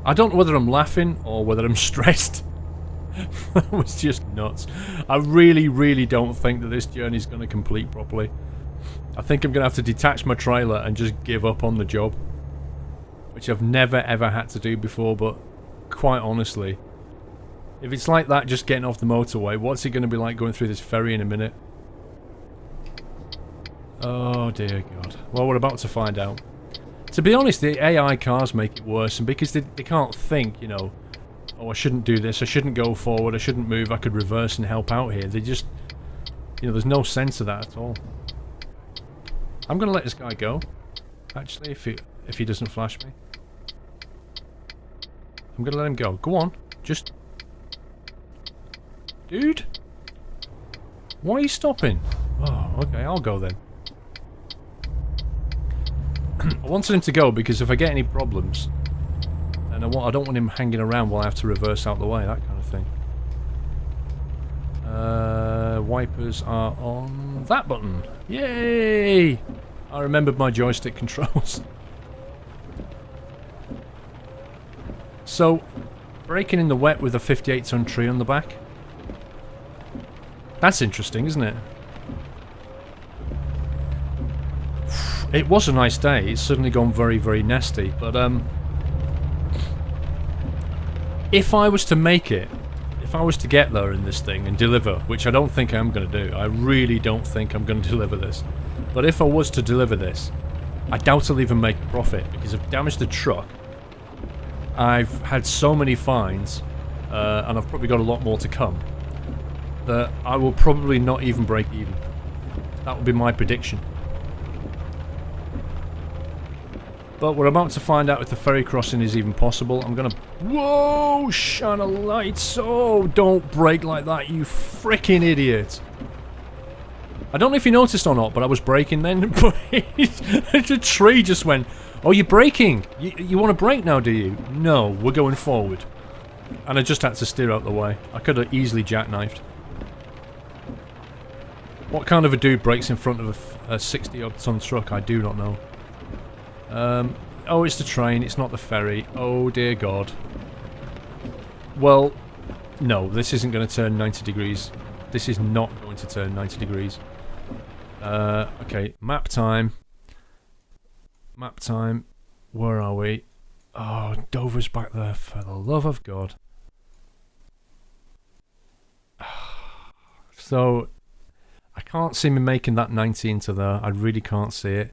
I don't know whether I'm laughing or whether I'm stressed. That was just nuts. I really, really don't think that this journey is going to complete properly. I think I'm going to have to detach my trailer and just give up on the job. Which I've never ever had to do before, but quite honestly, if it's like that just getting off the motorway, what's it going to be like going through this ferry in a minute? Oh dear God. Well, we're about to find out. To be honest, the AI cars make it worse, and because they can't think, you know, oh, I shouldn't do this, I shouldn't go forward, I shouldn't move, I could reverse and help out here. They just, you know, there's no sense of that at all. I'm gonna let this guy go, actually, if he doesn't flash me. I'm gonna let him go. Go on, just... Dude? Why are you stopping? Oh, okay, I'll go then. I wanted him to go because if I get any problems, then I don't want him hanging around while I have to reverse out the way, that kind of thing. Wipers are on that button. Yay! I remembered my joystick controls. So, braking in the wet with a 58-ton tree on the back. That's interesting, isn't it? It was a nice day. It's suddenly gone very, very nasty. But, if I was to make it, if I was to get there in this thing and deliver, which I don't think I'm going to do, I really don't think I'm going to deliver this. But if I was to deliver this, I doubt I'll even make a profit, because I've damaged the truck. I've had so many fines, and I've probably got a lot more to come, that I will probably not even break even. That would be my prediction. But we're about to find out if the ferry crossing is even possible. I'm gonna... Whoa! Shine a light! Oh, don't brake like that, you freaking idiot! I don't know if you noticed or not, but I was braking then, but the tree just went, oh, you're braking! You want to brake now, do you? No, we're going forward. And I just had to steer out the way. I could have easily jackknifed. What kind of a dude brakes in front of a 60-odd ton truck? I do not know. Oh, it's the train, it's not the ferry. Oh, dear God. Well, no, this isn't going to turn 90 degrees. This is not going to turn 90 degrees. Okay, map time. Map time. Where are we? Oh, Dover's back there, for the love of God. So, I can't see me making that 90 into there. I really can't see it.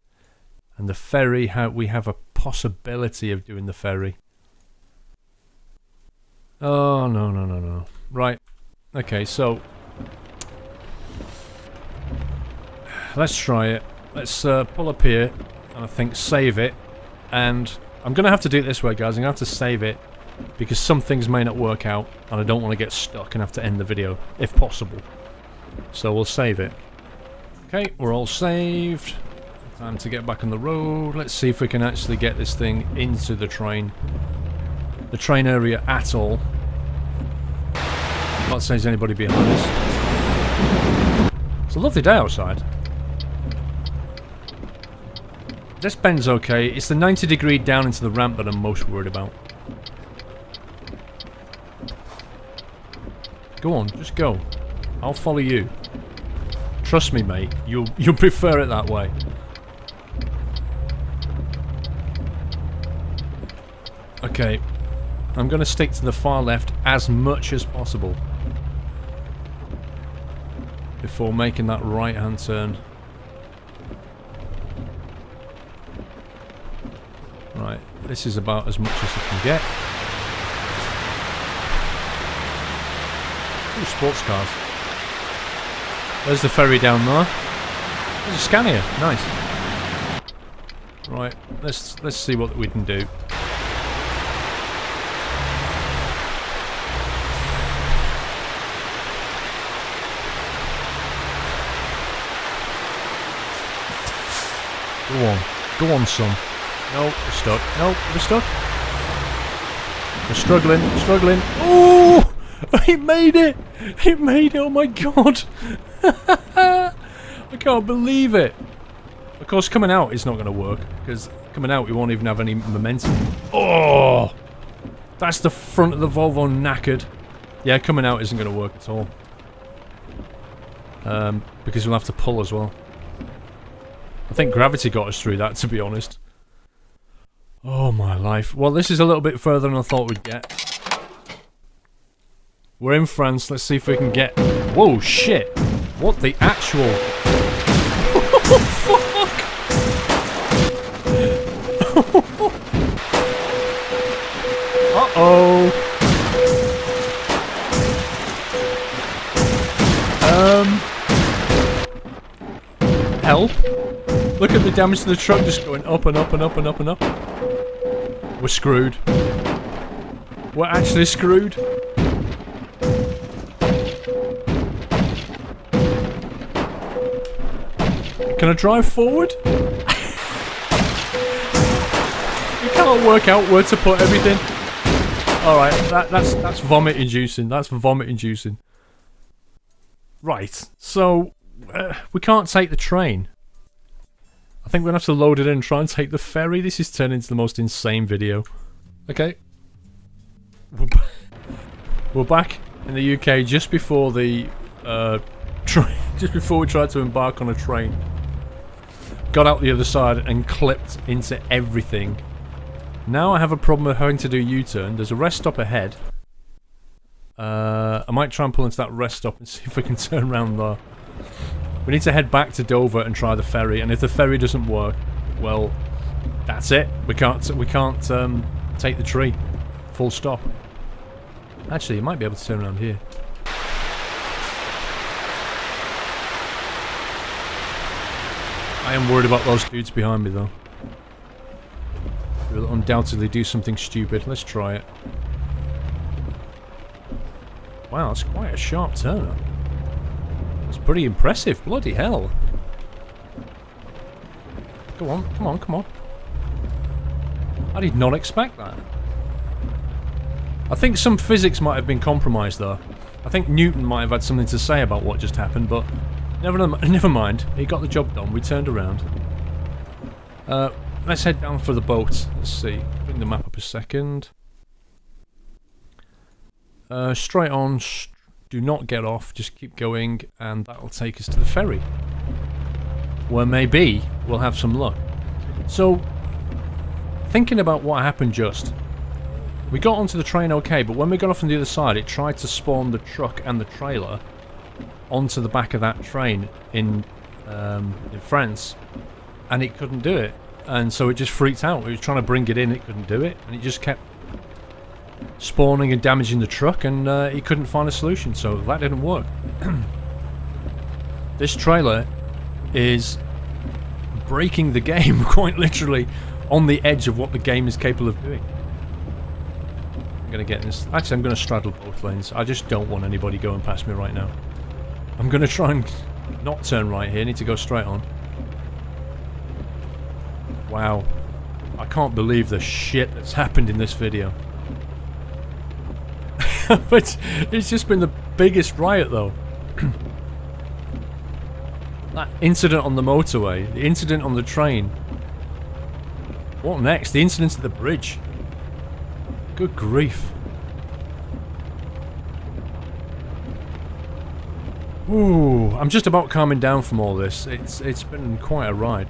And the ferry, we have a possibility of doing the ferry. Oh, no, no, no, no. Right. Okay, so... let's try it. Let's pull up here, and I think save it. And I'm going to have to do it this way, guys. I'm going to have to save it, because some things may not work out, and I don't want to get stuck and have to end the video, if possible. So we'll save it. Okay, we're all saved. Time to get back on the road. Let's see if we can actually get this thing into the train area at all. Not saying there's anybody behind us. It's a lovely day outside. This bend's okay. It's the 90-degree down into the ramp that I'm most worried about. Go on, just go. I'll follow you. Trust me, mate. You'll prefer it that way. Okay, I'm going to stick to the far left as much as possible before making that right-hand turn. Right, this is about as much as I can get. Ooh, sports cars. There's the ferry down there. There's a Scania, nice. Right, let's see what we can do. Go on, son. No, we're stuck. No, we're stuck. We're struggling. Oh! It made it! It made it! Oh my God! I can't believe it! Of course, coming out is not going to work, because coming out we won't even have any momentum. Oh! That's the front of the Volvo knackered. Yeah, coming out isn't going to work at all. Because we'll have to pull as well. I think gravity got us through that, to be honest. Oh my life. Well, this is a little bit further than I thought we'd get. We're in France, let's see if we can get... Whoa, shit! What the actual... Oh, fuck! Uh-oh! Help? Look at the damage to the truck just going up and up and up and up and up. We're screwed. We're actually screwed. Can I drive forward? You can't work out where to put everything. Alright, that's vomit inducing. That's vomit inducing. Right, so we can't take the train. I think we're gonna have to load it in and try and take the ferry. This is turning into the most insane video. Okay. We're back in the UK just before the train, just before we tried to embark on a train. Got out the other side and clipped into everything. Now I have a problem of having to do a U-turn. There's a rest stop ahead. I might try and pull into that rest stop and see if we can turn around there. We need to head back to Dover and try the ferry, and if the ferry doesn't work, well, that's it. We can't take the tree. Full stop. Actually, you might be able to turn around here. I am worried about those dudes behind me, though. They'll undoubtedly do something stupid. Let's try it. Wow, that's quite a sharp turn. That's pretty impressive. Bloody hell. Go on, come on, come on. I did not expect that. I think some physics might have been compromised, though. I think Newton might have had something to say about what just happened, but never mind. He got the job done. We turned around. Let's head down for the boat. Let's see. Bring the map up a second. Straight on. Do not get off. Just keep going, and that'll take us to the ferry. Where maybe we'll have some luck. So, thinking about what happened just. We got onto the train okay, but when we got off on the other side, it tried to spawn the truck and the trailer onto the back of that train in France, and it couldn't do it. And so it just freaked out. It was trying to bring it in, it couldn't do it, and it just kept spawning and damaging the truck, and he couldn't find a solution, so that didn't work. This trailer is breaking the game, quite literally, on the edge of what the game is capable of doing. I'm gonna get this. Actually, I'm gonna straddle both lanes. I just don't want anybody going past me right now. I'm gonna try and not turn right here. I need to go straight on. Wow. I can't believe the shit that's happened in this video. But it's just been the biggest riot, though. That incident on the motorway, the incident on the train. What next? The incident at the bridge. Good grief. Ooh, I'm just about calming down from all this. It's been quite a ride.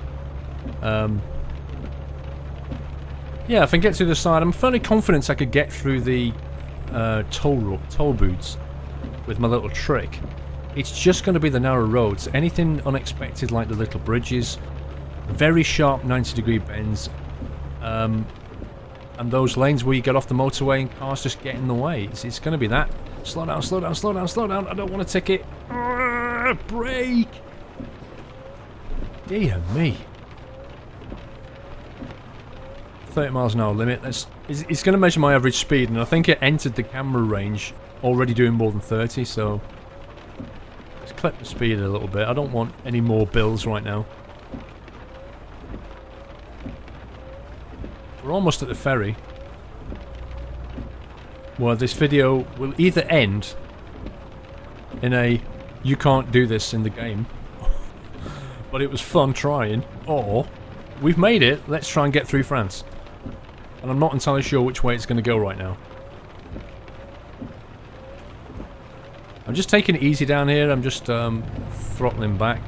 Yeah, if I can get to the side, I'm fairly confident I could get through the toll booths with my little trick. It's just going to be the narrow roads. Anything unexpected like the little bridges, very sharp 90-degree bends, and those lanes where you get off the motorway and cars just get in the way. It's going to be that. Slow down, slow down, slow down, slow down. I don't want a ticket. Brake! Dear me. 30 miles an hour limit. It's going to measure my average speed, and I think it entered the camera range already doing more than 30, so let's clip the speed a little bit. I don't want any more bills right now. We're almost at the ferry. Well, this video will either end in a "you can't do this in the game," but it was fun trying, or we've made it, let's try and get through France. And I'm not entirely sure which way it's going to go right now. I'm just taking it easy down here. I'm just throttling back.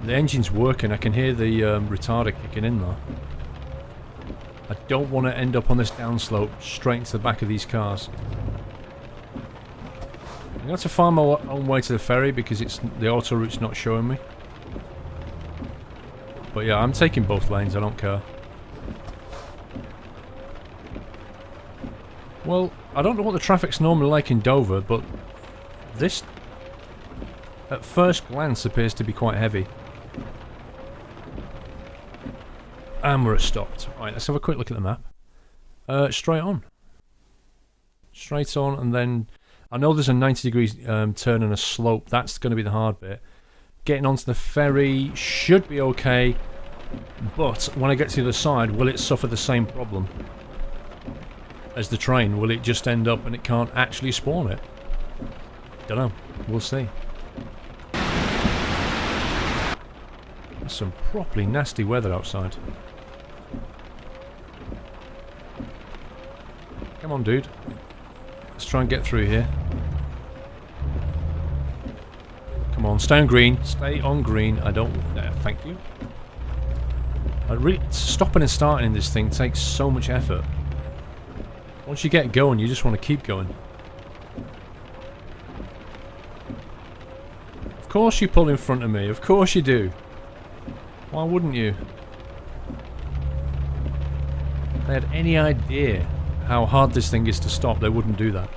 The engine's working. I can hear the retarder kicking in there. I don't want to end up on this downslope straight into the back of these cars. I'm going to have to find my own way to the ferry because the auto route's not showing me. But yeah, I'm taking both lanes. I don't care. Well, I don't know what the traffic's normally like in Dover, but this, at first glance, appears to be quite heavy. And we're at stopped. Right, let's have a quick look at the map. Straight on. Straight on, and then... I know there's a 90 degrees turn and a slope. That's going to be the hard bit. Getting onto the ferry should be okay. But when I get to the other side, will it suffer the same problem as the train? Will it just end up and it can't actually spawn it? Don't know. We'll see. There's some properly nasty weather outside. Come on, dude. Let's try and get through here. Come on, stay on green. Stay on green. I don't... thank you. Stopping and starting in this thing takes so much effort. Once you get going, you just want to keep going. Of course you pull in front of me. Of course you do. Why wouldn't you? If they had any idea how hard this thing is to stop, they wouldn't do that.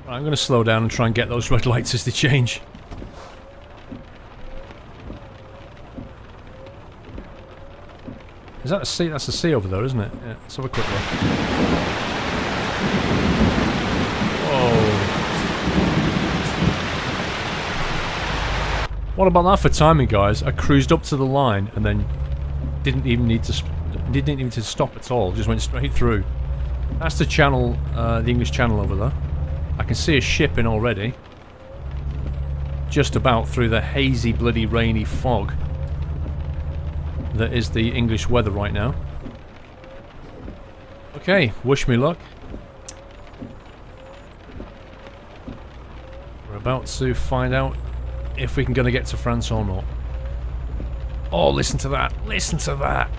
Right, I'm going to slow down and try and get those red lights as they change. Is that a sea? That's a sea over there, isn't it? Yeah, let's have a quick look. Whoa. What about that for timing, guys? I cruised up to the line and then didn't even need to stop at all. Just went straight through. That's the channel, the English Channel over there. I can see a ship in already. Just about through the hazy, bloody, rainy fog that is the English weather right now. Okay, wish me luck. We're about to find out if we're going to get to France or not. Oh, listen to that! Listen to that!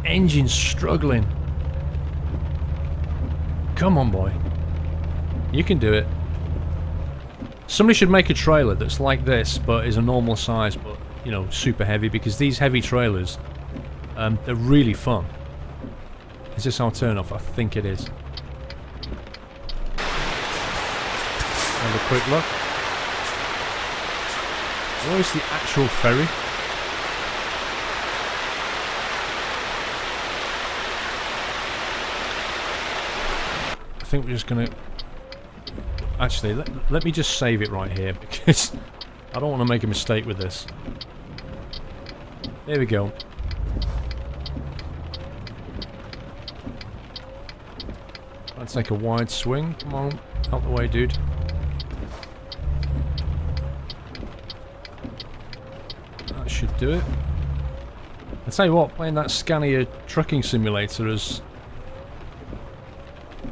Engine's struggling. Come on, boy. You can do it. Somebody should make a trailer that's like this, but is a normal size, but, you know, super heavy, because these heavy trailers, they're really fun. Is this our turn off? I think it is. Have a quick look. Where is the actual ferry? I think we're just gonna... Actually, let me just save it right here, because I don't want to make a mistake with this. There we go. Let's take a wide swing. Come on, out the way, dude. That should do it. I tell you what, playing that Scania trucking simulator has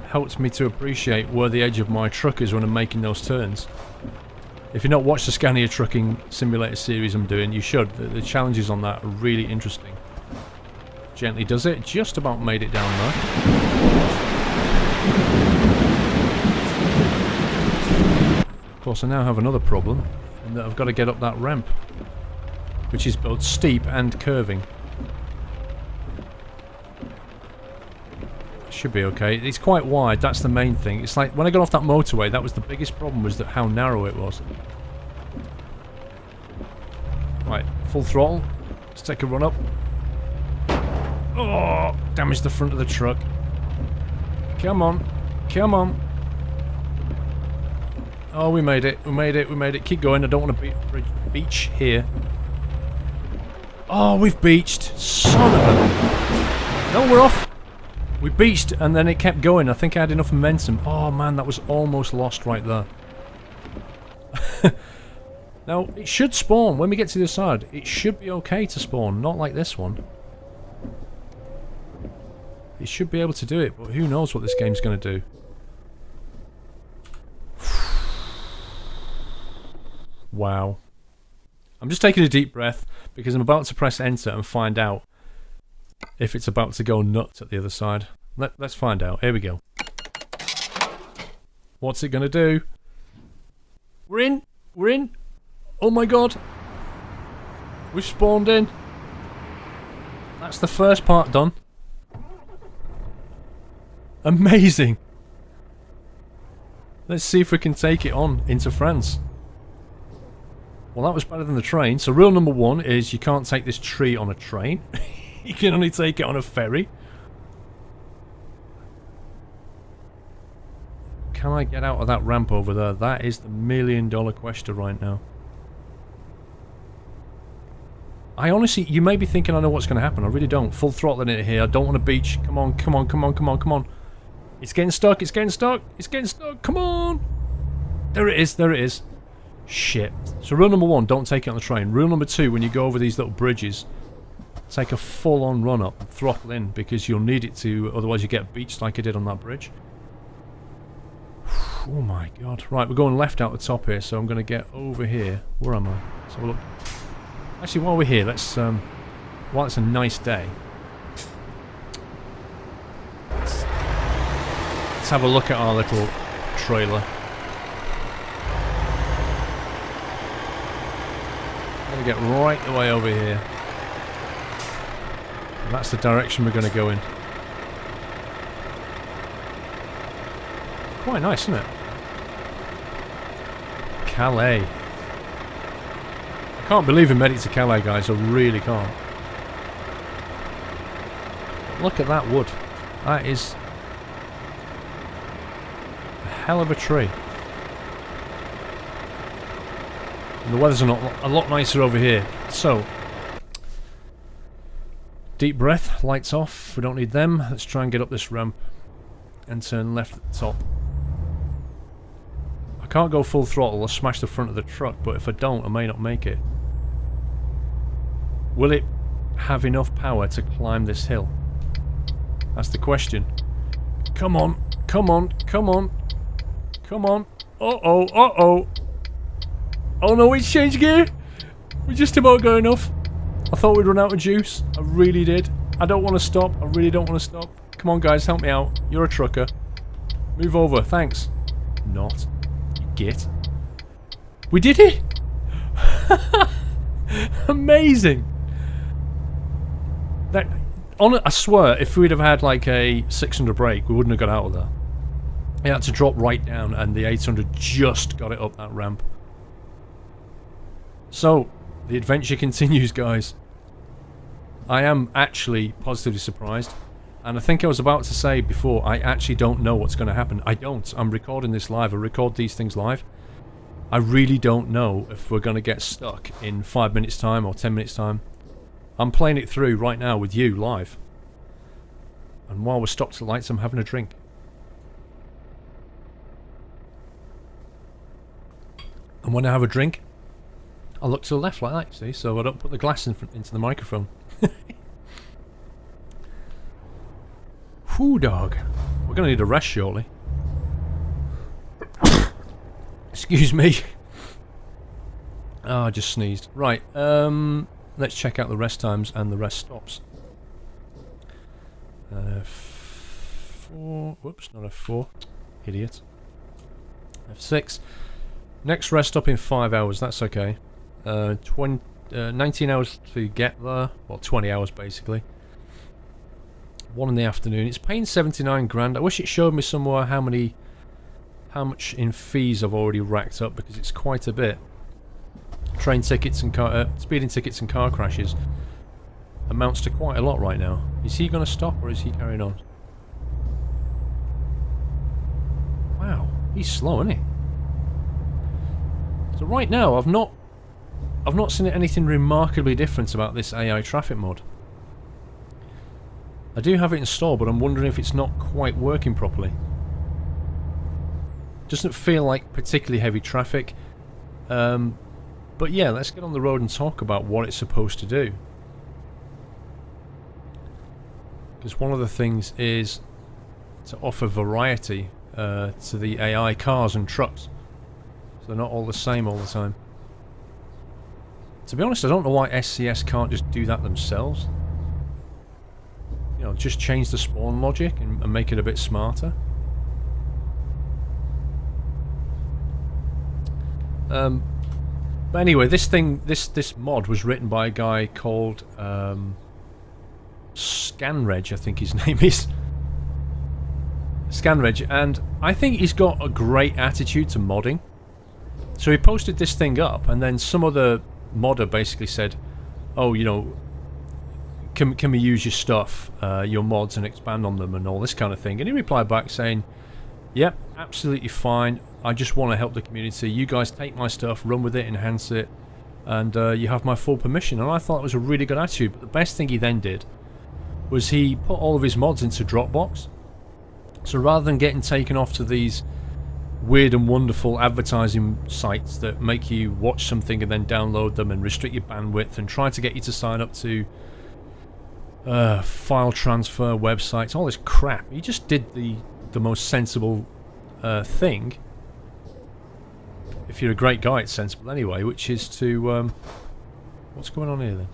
helped me to appreciate where the edge of my truck is when I'm making those turns. If you've not watched the Scania trucking simulator series I'm doing, you should. The challenges on that are really interesting. Gently does it. Just about made it down there. Of course, I now have another problem, in that I've got to get up that ramp, which is both steep and curving. Should be okay. It's quite wide, that's the main thing. It's like, when I got off that motorway, that was the biggest problem, was that how narrow it was. Right, full throttle. Let's take a run up. Oh, damaged the front of the truck. Come on. Come on. Oh, we made it. We made it. We made it. Keep going. I don't want to beach here. Oh, we've beached. Son of a... No, we're off. We beached, and then it kept going. I think I had enough momentum. Oh man, that was almost lost right there. Now, it should spawn when we get to the side. It should be okay to spawn, not like this one. It should be able to do it, but who knows what this game's going to do. Wow. I'm just taking a deep breath because I'm about to press enter and find out if it's about to go nuts at the other side. Let's find out. Here we go. What's it going to do? We're in! We're in! Oh my god! We've spawned in. That's the first part done. Amazing! Let's see if we can take it on into France. Well, that was better than the train. So rule number 1 is you can't take this tree on a train. You can only take it on a ferry. Can I get out of that ramp over there? That is the million-dollar question right now. I honestly, you may be thinking I know what's going to happen. I really don't. Full throttle in it here. I don't want a beach. Come on, come on, come on, come on, come on. It's getting stuck, it's getting stuck, it's getting stuck. Come on! There it is, there it is. Shit. So rule number 1, don't take it on the train. Rule number 2, when you go over these little bridges, take a full-on run-up and throttle in, because you'll need it to, otherwise you get beached like I did on that bridge. Oh my god. Right, we're going left out the top here, so I'm going to get over here. Where am I? Let's have a look. Actually, while we're here, let's, while it's a nice day, let's have a look at our little trailer. Gonna get right the way over here. And that's the direction we're gonna go in. Quite nice, isn't it? Calais. I can't believe we made it to Calais, guys. I really can't. Look at that wood. That is a hell of a tree. And the weather's a lot nicer over here. So, deep breath, lights off. We don't need them. Let's try and get up this ramp and turn left at the top. I can't go full throttle. I'll smash the front of the truck, but if I don't, I may not make it. Will it have enough power to climb this hill? That's the question. Come on, come on, come on, come on. Uh-oh, uh-oh. Oh no, it's changed gear. We just about got enough. I thought we'd run out of juice. I really did. I don't want to stop. I really don't want to stop. Come on guys, help me out. You're a trucker. Move over, thanks. Not. You git. We did it! Amazing! That, I swear, if we'd have had like a 600 brake, we wouldn't have got out of there. It had to drop right down and the 800 just got it up that ramp. So, the adventure continues, guys. I am actually positively surprised. And I think I was about to say before, I actually don't know what's going to happen. I don't. I'm recording this live. I record these things live. I really don't know if we're going to get stuck in 5 minutes time or 10 minutes time. I'm playing it through right now with you live. And while we're stopped at the lights, I'm having a drink. And when I have a drink, I look to the left like that, you see, so I don't put the glass into the microphone. Whew, dog. We're going to need a rest shortly. Excuse me. Oh, I just sneezed. Right, let's check out the rest times and the rest stops. 4... Whoops, not F4. Idiot. F6. Next rest stop in 5 hours, that's okay. 19 hours to get there. Well, 20 hours basically. 1 in the afternoon. It's paying 79 grand. I wish it showed me somewhere how much in fees I've already racked up, because it's quite a bit. Train tickets and speeding tickets and car crashes amounts to quite a lot right now. Is he going to stop or is he carrying on? Wow, he's slow, isn't he? So right now, I've not seen anything remarkably different about this AI traffic mod. I do have it installed, but I'm wondering if it's not quite working properly. Doesn't feel like particularly heavy traffic. But yeah, let's get on the road and talk about what it's supposed to do. Because one of the things is to offer variety to the AI cars and trucks. So they're not all the same all the time. To be honest, I don't know why SCS can't just do that themselves. You know, just change the spawn logic and make it a bit smarter. But anyway, this mod was written by a guy called Scanreg, I think his name is. Scanreg, and I think he's got a great attitude to modding. So he posted this thing up, and then some other modder basically said, oh, you know, can we use your stuff, your mods, and expand on them and all this kind of thing. And he replied back saying, yep, absolutely fine, I just want to help the community. You guys take my stuff, run with it, enhance it, and you have my full permission. And I thought it was a really good attitude. But the best thing he then did was he put all of his mods into Dropbox. So rather than getting taken off to these weird and wonderful advertising sites that make you watch something and then download them and restrict your bandwidth and try to get you to sign up to file transfer websites, all this crap, he just did the most sensible thing. If you're a great guy, it's sensible anyway, which is to what's going on here then?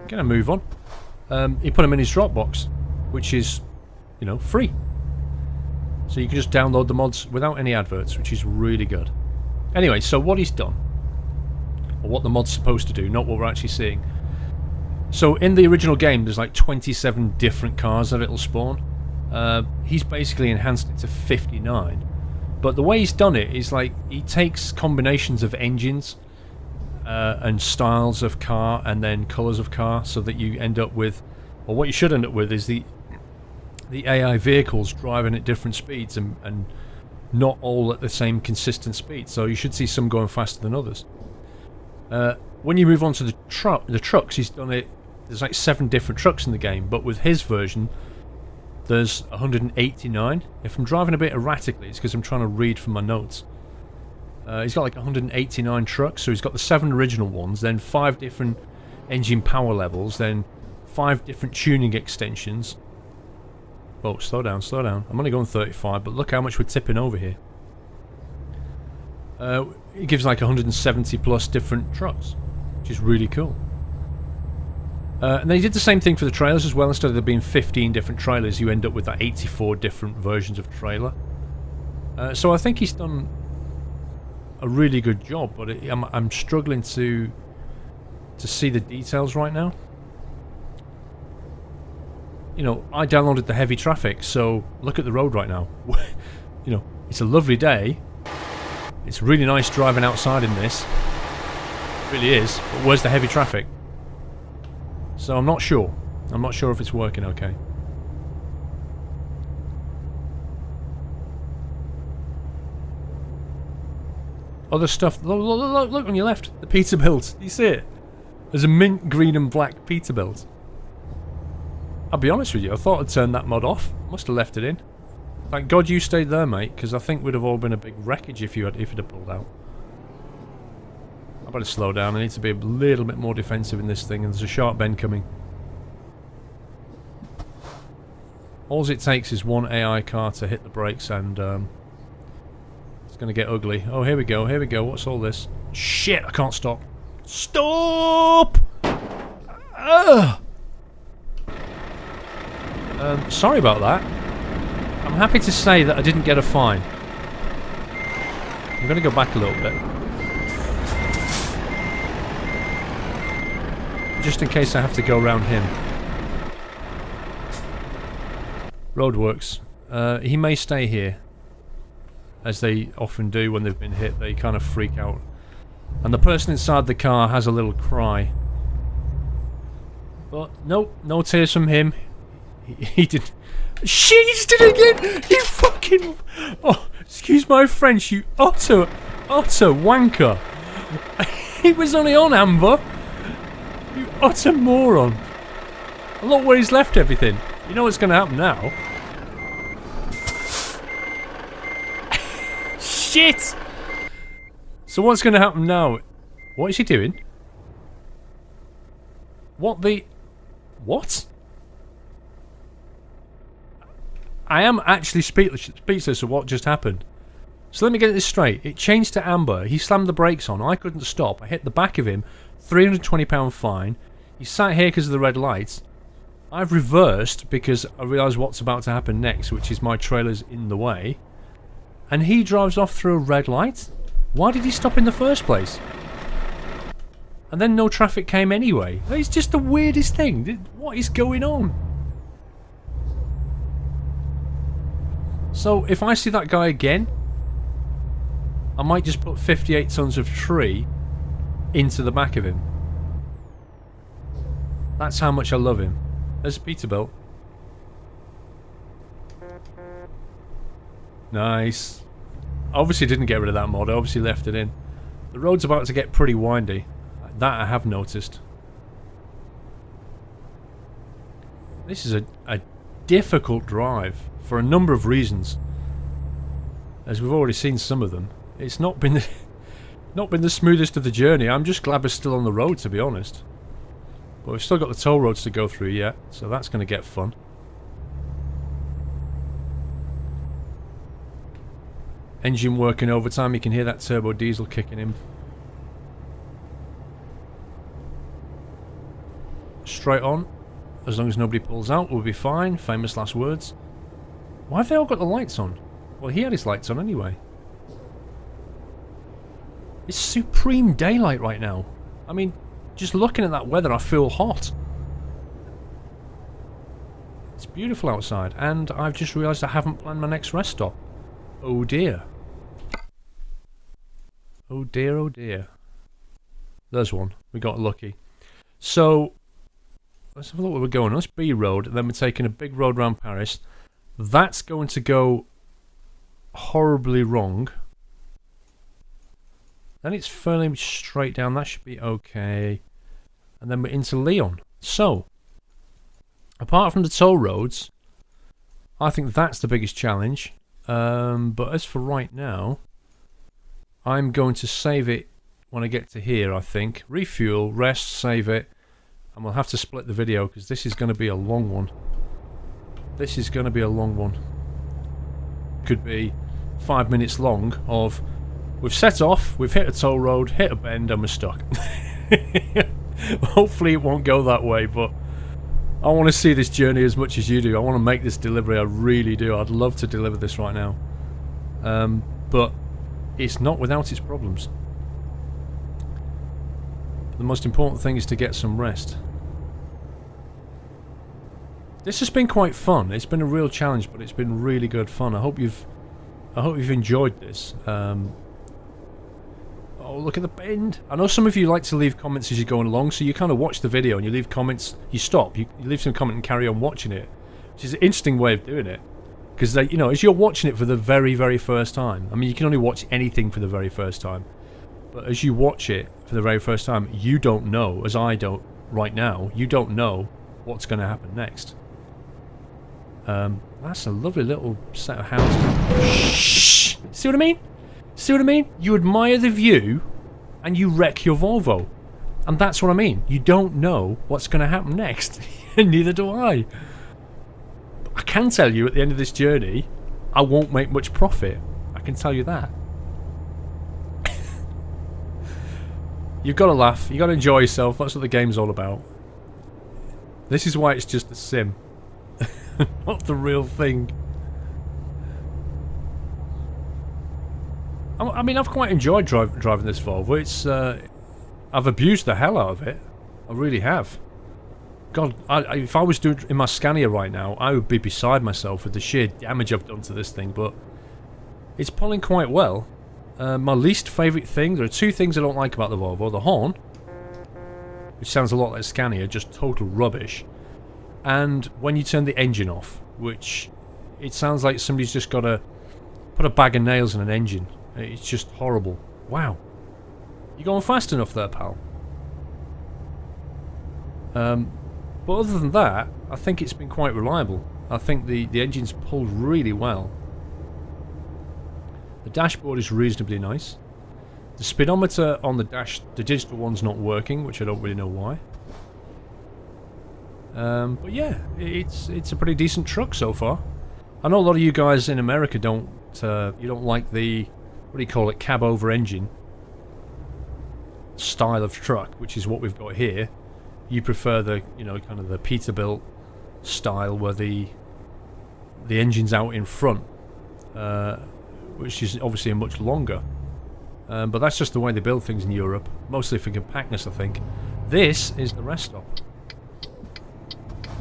Gonna move on. He put them in his Dropbox, which is, you know, free. So you can just download the mods without any adverts, which is really good. Anyway, so what he's done, or what the mod's supposed to do, not what we're actually seeing. So in the original game, there's like 27 different cars that it'll spawn. He's basically enhanced it to 59. But the way he's done it is like, he takes combinations of engines and styles of car and then colours of car, so that you end up with, or what you should end up with is the AI vehicles driving at different speeds and not all at the same consistent speed. So you should see some going faster than others. When you move on to the trucks, he's done it. There's like 7 different trucks in the game, but with his version, there's 189. If I'm driving a bit erratically, it's because I'm trying to read from my notes. He's got like 189 trucks, so he's got the 7 original ones, then 5 different engine power levels, then 5 different tuning extensions. Oh, slow down, slow down. I'm only going 35, but look how much we're tipping over here. It gives like 170 plus different trucks, which is really cool. And then he did the same thing for the trailers as well. Instead of there being 15 different trailers, you end up with that 84 different versions of trailer. So I think he's done a really good job, but I'm struggling to see the details right now. You know, I downloaded the heavy traffic, so look at the road right now. You know, it's a lovely day. It's really nice driving outside in this. It really is. But where's the heavy traffic? So I'm not sure. I'm not sure if it's working okay. Other stuff. Look on your left. The Peterbilt. Do you see it? There's a mint green and black Peterbilt. I'll be honest with you, I thought I'd turned that mod off. Must have left it in. Thank God you stayed there, mate, because I think we'd have all been a big wreckage if it had pulled out. I better slow down. I need to be a little bit more defensive in this thing, and there's a sharp bend coming. All it takes is one AI car to hit the brakes, and it's going to get ugly. Oh, here we go, here we go. What's all this? Shit, I can't stop. Stop! Ugh! Sorry about that. I'm happy to say that I didn't get a fine. I'm going to go back a little bit. Just in case I have to go around him. Roadworks. He may stay here. As they often do when they've been hit. They kind of freak out. And the person inside the car has a little cry. But nope, no tears from him. He did. Shit, he just did it again! You fucking. Oh, excuse my French, you utter wanker. He was only on Amber. You utter moron. Look where he's left everything. You know what's going to happen now? Shit! So what's going to happen now? What is he doing? What the... What? I am actually speechless of what just happened. So let me get this straight. It changed to amber. He slammed the brakes on. I couldn't stop. I hit the back of him. £320 fine. He sat here because of the red lights. I've reversed because I realise what's about to happen next, which is my trailer's in the way. And he drives off through a red light? Why did he stop in the first place? And then no traffic came anyway. It's just the weirdest thing. What is going on? So if I see that guy again, I might just put 58 tons of tree into the back of him. That's how much I love him. There's a Peterbilt. Nice. Obviously didn't get rid of that mod, I obviously left it in. The road's about to get pretty windy. That I have noticed. This is a difficult drive for a number of reasons. As we've already seen some of them. It's not been the smoothest of the journey. I'm just glad we're still on the road, to be honest. But we've still got the toll roads to go through yet, so that's going to get fun. Engine working overtime, you can hear that turbo diesel kicking in. Straight on. As long as nobody pulls out, we'll be fine. Famous last words. Why have they all got the lights on? Well, he had his lights on anyway. It's supreme daylight right now. I mean, just looking at that weather, I feel hot. It's beautiful outside, and I've just realised I haven't planned my next rest stop. Oh dear. Oh dear, oh dear. There's one. We got lucky. So, let's have a look where we're going. Let's B road, and then we're taking a big road around Paris. That's going to go horribly wrong. Then it's fairly straight down. That should be okay. And then we're into Lyon. So, apart from the toll roads, I think that's the biggest challenge. But as for right now, I'm going to save it when I get to here, I think. Refuel, rest, save it. And we'll have to split the video because this is going to be a long one. This is going to be a long one. Could be 5 minutes long of... We've set off, we've hit a toll road, hit a bend, and we're stuck. Hopefully it won't go that way, but I want to see this journey as much as you do. I want to make this delivery, I really do. I'd love to deliver this right now. But it's not without its problems. The most important thing is to get some rest. This has been quite fun. It's been a real challenge, but it's been really good fun. I hope you've enjoyed this. Oh, look at the bend. I know some of you like to leave comments as you're going along, so you kind of watch the video and you leave comments, you stop, you leave some comment and carry on watching it, which is an interesting way of doing it. Because, you know, as you're watching it for the very, very first time, I mean, you can only watch anything for the very first time, but as you watch it for the very first time, you don't know, as I don't right now, you don't know what's going to happen next. That's a lovely little set of houses. Shh! See what I mean? See what I mean? You admire the view and you wreck your Volvo. And that's what I mean. You don't know what's going to happen next. And neither do I. But I can tell you at the end of this journey, I won't make much profit. I can tell you that. You've got to laugh. You've got to enjoy yourself. That's what the game's all about. This is why it's just a sim. Not the real thing. I mean, I've quite enjoyed driving this Volvo. It's, I've abused the hell out of it. I really have. God, if I was doing in my Scania right now, I would be beside myself with the sheer damage I've done to this thing, but it's pulling quite well. My least favourite thing, there are two things I don't like about the Volvo. The horn, which sounds a lot like Scania, just total rubbish. And when you turn the engine off, which it sounds like somebody's just got to put a bag of nails in an engine. It's just horrible. Wow. You're going fast enough there, pal. But other than that, I think it's been quite reliable. I think the engine's pulled really well. The dashboard is reasonably nice. The speedometer on the digital one's not working, which I don't really know why. But yeah, it's a pretty decent truck so far. I know a lot of you guys in America don't like the, what do you call it, cab over engine style of truck, which is what we've got here. You prefer the, you know, kind of the Peterbilt style where the engine's out in front, which is obviously much longer. But that's just the way they build things in Europe, mostly for compactness, I think. This is the rest stop.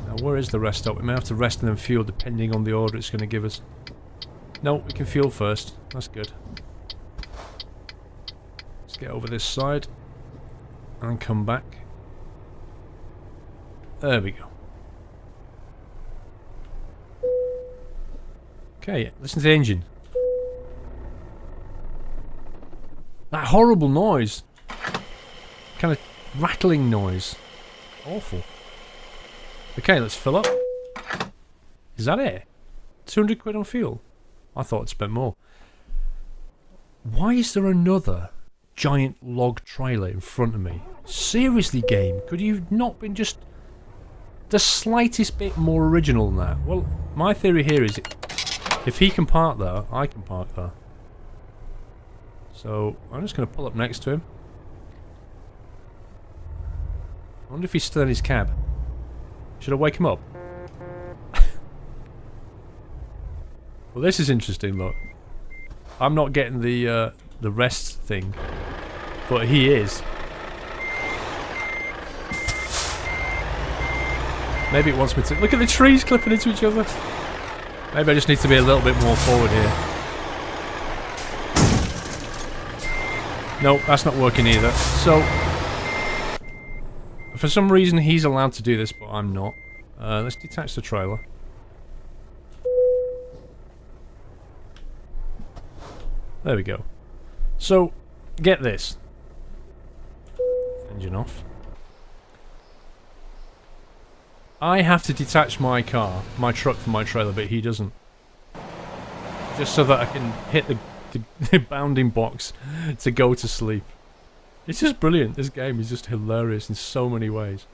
Now, where is the rest stop? We may have to rest and then fuel depending on the order it's going to give us. No, we can fuel first. That's good. Let's get over this side and come back. There we go. Okay, listen to the engine. That horrible noise. Kind of rattling noise. Awful. Okay, let's fill up. Is that it? 200 quid on fuel? I thought I'd spent more. Why is there another giant log trailer in front of me? Seriously, game, could you not been just the slightest bit more original than that? Well, my theory here is if he can park there, I can park there. So, I'm just going to pull up next to him. I wonder if he's still in his cab. Should I wake him up? Well, this is interesting, look. I'm not getting the rest thing, but he is. Maybe it wants me to... Look at the trees clipping into each other. Maybe I just need to be a little bit more forward here. No, that's not working either. So, for some reason he's allowed to do this, but I'm not. Let's detach the trailer. There we go. So, get this. Engine off. I have to detach my truck from my trailer, but he doesn't. Just so that I can hit the bounding box to go to sleep. It's just brilliant. This game is just hilarious in so many ways.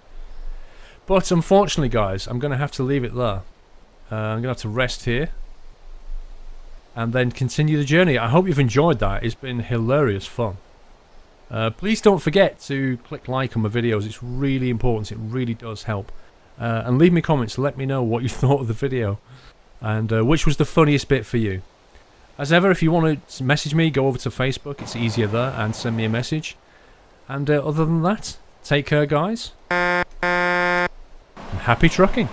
But unfortunately, guys, I'm going to have to leave it there. I'm going to have to rest here and then continue the journey. I hope you've enjoyed that. It's been hilarious fun. Please don't forget to click like on my videos. It's really important. It really does help. And leave me comments. Let me know what you thought of the video and which was the funniest bit for you. As ever, if you want to message me, go over to Facebook. It's easier there, and send me a message. And other than that, take care, guys. And happy trucking.